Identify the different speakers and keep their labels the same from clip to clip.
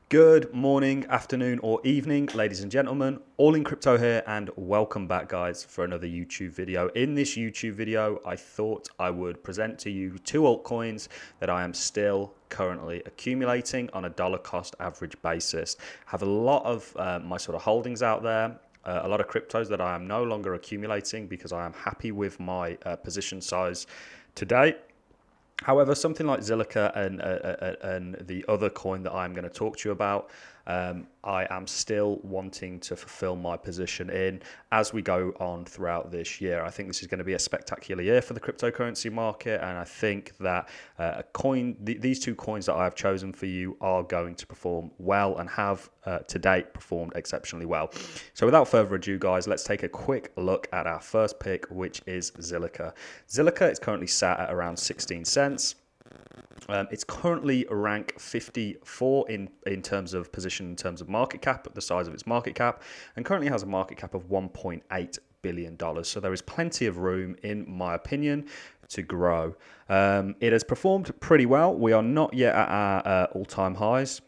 Speaker 1: Good morning, afternoon, or evening, ladies and gentlemen. All in crypto here, and welcome back, guys, for another YouTube video. In this YouTube video, I thought I would present to you two altcoins that I am still currently accumulating on a dollar cost average basis. I have a lot of my sort of holdings out there. A lot of cryptos that I am no longer accumulating because I am happy with my position size today. However, something like Zilliqa and the other coin that I'm going to talk to you about, I am still wanting to fulfill my position in as we go on throughout this year. I think this is going to be a spectacular year for the cryptocurrency market, and I think that these two coins that I have chosen for you are going to perform well and have to date performed exceptionally well. So without further ado, guys, let's take a quick look at our first pick, which is Zilliqa. Zilliqa is currently sat at around 16 cents. It's currently rank 54 in terms of position, in terms of market cap, the size of its market cap, and currently has a market cap of $1.8 billion. So there is plenty of room, in my opinion, to grow. It has performed pretty well. We are not yet at our all-time highs.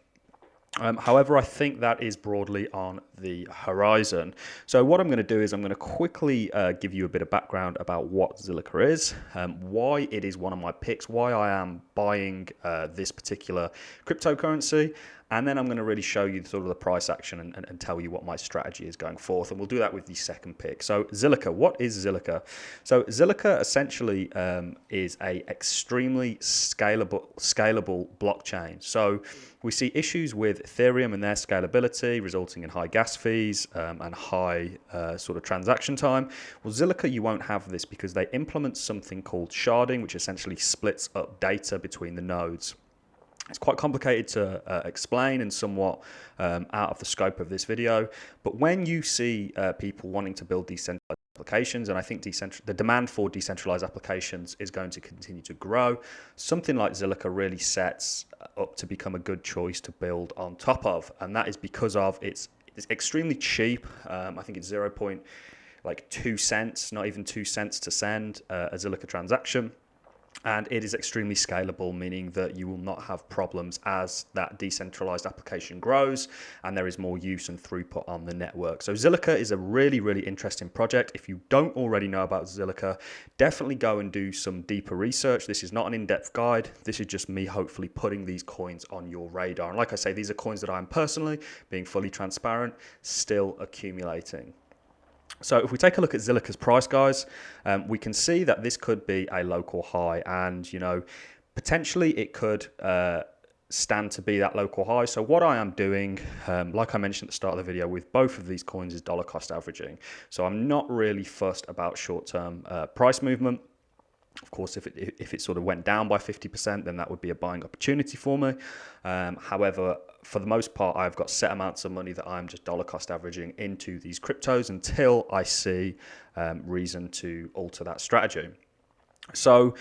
Speaker 1: However, I think that is broadly on the horizon. So what I'm going to do is I'm going to quickly give you a bit of background about what Zilliqa is, why it is one of my picks, why I am buying this particular cryptocurrency, and then I'm going to really show you sort of the price action and tell you what my strategy is going forth. And we'll do that with the second pick. So Zilliqa, what is Zilliqa? So Zilliqa essentially is a extremely scalable blockchain. So we see issues with Ethereum and their scalability, resulting in high gas fees and high sort of transaction time. Well, Zilliqa, you won't have this because they implement something called sharding, which essentially splits up data between the nodes. It's quite complicated to explain and somewhat out of the scope of this video. But when you see people wanting to build decentralized applications, and I think the demand for decentralized applications is going to continue to grow, something like Zilliqa really sets up to become a good choice to build on top of. And that is because of it's extremely cheap. I think it's 0.2 cents, not even 2 cents to send a Zilliqa transaction. And it is extremely scalable, meaning that you will not have problems as that decentralized application grows and there is more use and throughput on the network. So Zilliqa is a really, really interesting project. If you don't already know about Zilliqa, definitely go and do some deeper research. This is not an in-depth guide. This is just me hopefully putting these coins on your radar. And like I say, these are coins that I'm personally, being fully transparent, still accumulating. So if we take a look at Zilliqa's price, guys, we can see that this could be a local high, and potentially it could stand to be that local high. So what I am doing, like I mentioned at the start of the video, with both of these coins is dollar cost averaging. So I'm not really fussed about short-term price movement. Of course, if it sort of went down by 50%, then that would be a buying opportunity for me. However, for the most part, I've got set amounts of money that I'm just dollar cost averaging into these cryptos until I see reason to alter that strategy. So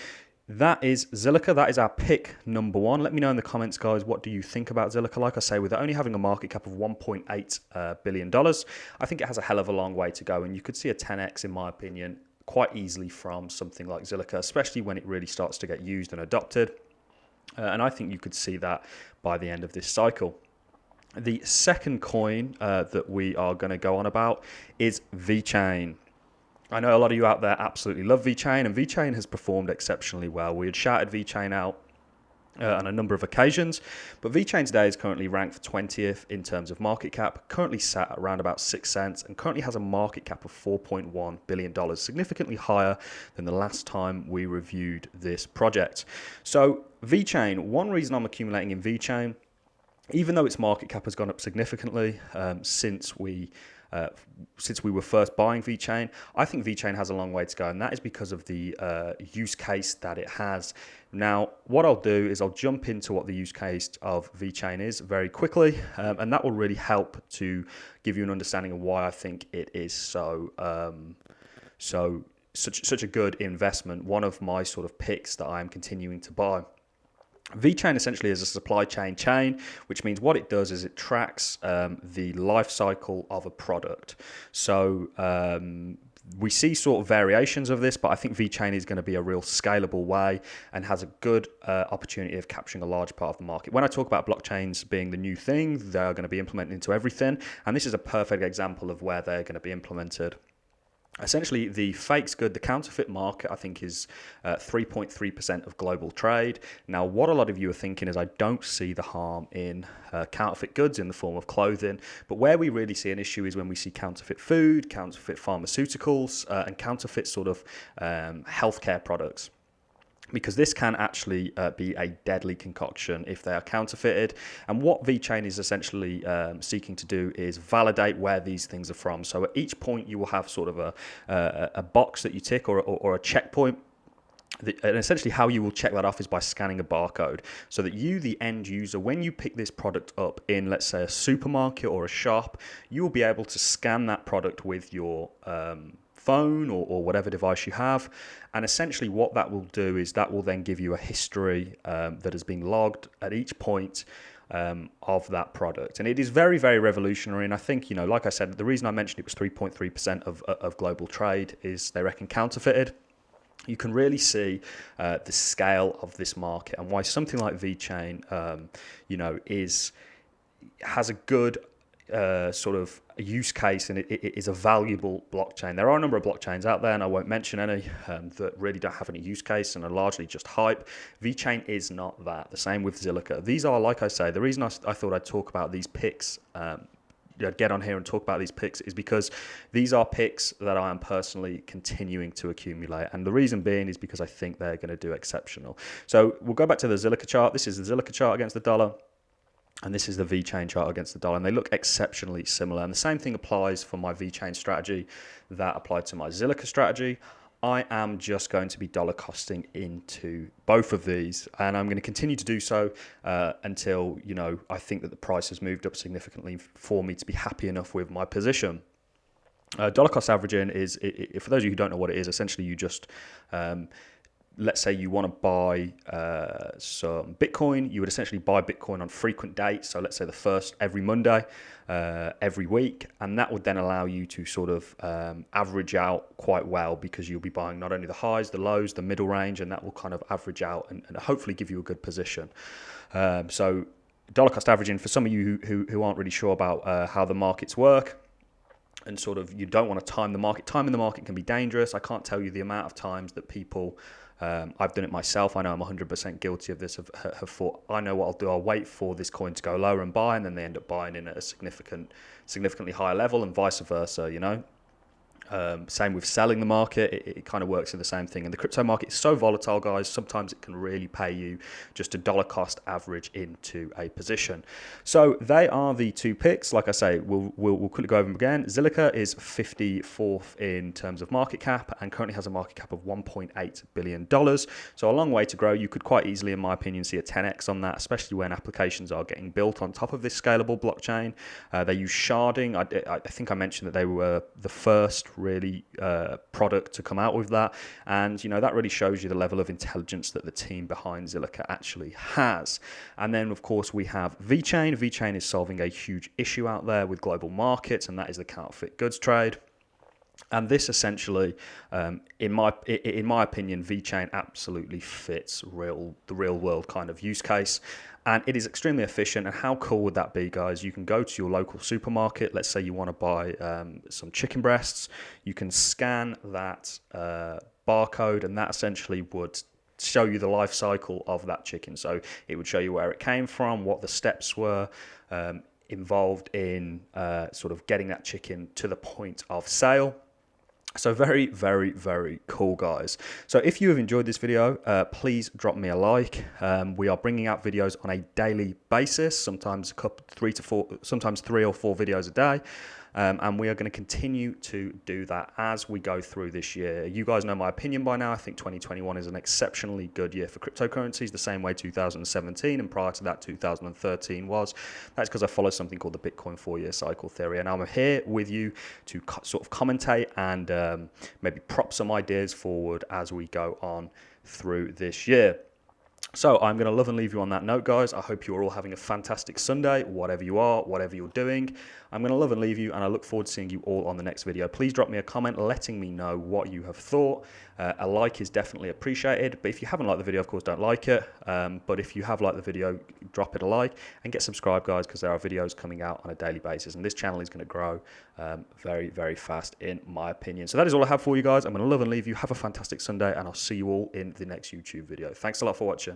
Speaker 1: that is Zilliqa. That is our pick number one. Let me know in the comments, guys, what do you think about Zilliqa? Like I say, with it only having a market cap of $1.8 billion, I think it has a hell of a long way to go. And you could see a 10x, in my opinion, quite easily from something like Zilliqa, especially when it really starts to get used and adopted. And I think you could see that by the end of this cycle. The second coin that we are going to go on about is VeChain. I know a lot of you out there absolutely love VeChain, and VeChain has performed exceptionally well. We had shouted VeChain out on a number of occasions, but VeChain today is currently ranked 20th in terms of market cap, currently sat at around about 6 cents, and currently has a market cap of $4.1 billion, significantly higher than the last time we reviewed this project. So VeChain, one reason I'm accumulating in VeChain, even though its market cap has gone up significantly since we were first buying VeChain, I think VeChain has a long way to go, and that is because of the use case that it has. Now, what I'll do is I'll jump into what the use case of VeChain is very quickly, and that will really help to give you an understanding of why I think it is such a good investment. One of my sort of picks that I am continuing to buy. VeChain essentially is a supply chain, which means what it does is it tracks the life cycle of a product. So We see sort of variations of this, but I think VeChain is going to be a real scalable way and has a good opportunity of capturing a large part of the market. When I talk about blockchains being the new thing, they're going to be implemented into everything. And this is a perfect example of where they're going to be implemented. Essentially, the fakes good, the counterfeit market, I think, is 3.3% of global trade. Now, what a lot of you are thinking is I don't see the harm in counterfeit goods in the form of clothing, but where we really see an issue is when we see counterfeit food, counterfeit pharmaceuticals, and counterfeit sort of healthcare products. Because this can actually be a deadly concoction if they are counterfeited. And what VeChain is essentially seeking to do is validate where these things are from. So at each point, you will have sort of a box that you tick or a checkpoint. And essentially how you will check that off is by scanning a barcode, so that you, the end user, when you pick this product up in, let's say, a supermarket or a shop, you will be able to scan that product with your phone or whatever device you have. And essentially what that will do is that will then give you a history that has been logged at each point of that product. And it is very, very revolutionary. And I think, like I said, the reason I mentioned it was 3.3% of global trade is they reckon counterfeited. You can really see the scale of this market and why something like VeChain, has a good sort of use case, and it is a valuable blockchain. There are a number of blockchains out there, and I won't mention any that really don't have any use case and are largely just hype. VeChain is not that. The same with Zilliqa. These are, like I say, the reason I thought I'd talk about these picks, get on here and talk about these picks, is because these are picks that I am personally continuing to accumulate, and the reason being is because I think they're going to do exceptional. So we'll go back to the Zilliqa chart. This is the Zilliqa chart against the dollar, and this is the VeChain chart against the dollar, and they look exceptionally similar. And the same thing applies for my VeChain strategy that applied to my Zilliqa strategy. I am just going to be dollar costing into both of these, and I'm going to continue to do so until I think that the price has moved up significantly for me to be happy enough with my position. Dollar cost averaging is, for those of you who don't know what it is, essentially you just let's say you want to buy some Bitcoin. You would essentially buy Bitcoin on frequent dates. So let's say the first every Monday, every week. And that would then allow you to sort of average out quite well, because you'll be buying not only the highs, the lows, the middle range, and that will kind of average out and hopefully give you a good position. So dollar cost averaging, for some of you who aren't really sure about how the markets work, and sort of you don't want to time the market. Timing the market can be dangerous. I can't tell you the amount of times that people, I've done it myself, I know I'm 100% guilty of this, have thought, I know what I'll do, I'll wait for this coin to go lower and buy, and then they end up buying in at a significantly higher level, and vice versa, Same with selling the market. It kind of works in the same thing. And the crypto market is so volatile, guys. Sometimes it can really pay you just a dollar cost average into a position. So they are the two picks. Like I say, we'll quickly go over them again. Zilliqa is 54th in terms of market cap and currently has a market cap of $1.8 billion. So a long way to grow. You could quite easily, in my opinion, see a 10x on that, especially when applications are getting built on top of this scalable blockchain. They use sharding. I think I mentioned that they were the first really product to come out with that, and that really shows you the level of intelligence that the team behind Zilliqa actually has. And then of course we have VeChain. VeChain is solving a huge issue out there with global markets, and that is the counterfeit goods trade. And this essentially, in my opinion, VeChain absolutely fits the real world kind of use case. And it is extremely efficient. And how cool would that be, guys? You can go to your local supermarket. Let's say you want to buy some chicken breasts. You can scan that barcode, and that essentially would show you the life cycle of that chicken. So it would show you where it came from, what the steps were involved in sort of getting that chicken to the point of sale. So very, very, very cool, guys. So if you have enjoyed this video, please drop me a like. We are bringing out videos on a daily basis, sometimes 3 or 4 videos a day. And we are going to continue to do that as we go through this year. You guys know my opinion by now. I think 2021 is an exceptionally good year for cryptocurrencies, the same way 2017 and prior to that 2013 was. That's because I follow something called the Bitcoin 4-year cycle theory, and I'm here with you to sort of commentate and maybe prop some ideas forward as we go on through this year. So I'm going to love and leave you on that note, guys. I hope you are all having a fantastic Sunday, whatever you are, whatever you're doing. I'm going to love and leave you, and I look forward to seeing you all on the next video. Please drop me a comment letting me know what you have thought. A like is definitely appreciated, but if you haven't liked the video, of course, don't like it. But if you have liked the video, drop it a like and get subscribed, guys, because there are videos coming out on a daily basis, and this channel is going to grow very, very fast, in my opinion. So that is all I have for you guys. I'm going to love and leave you. Have a fantastic Sunday, and I'll see you all in the next YouTube video. Thanks a lot for watching.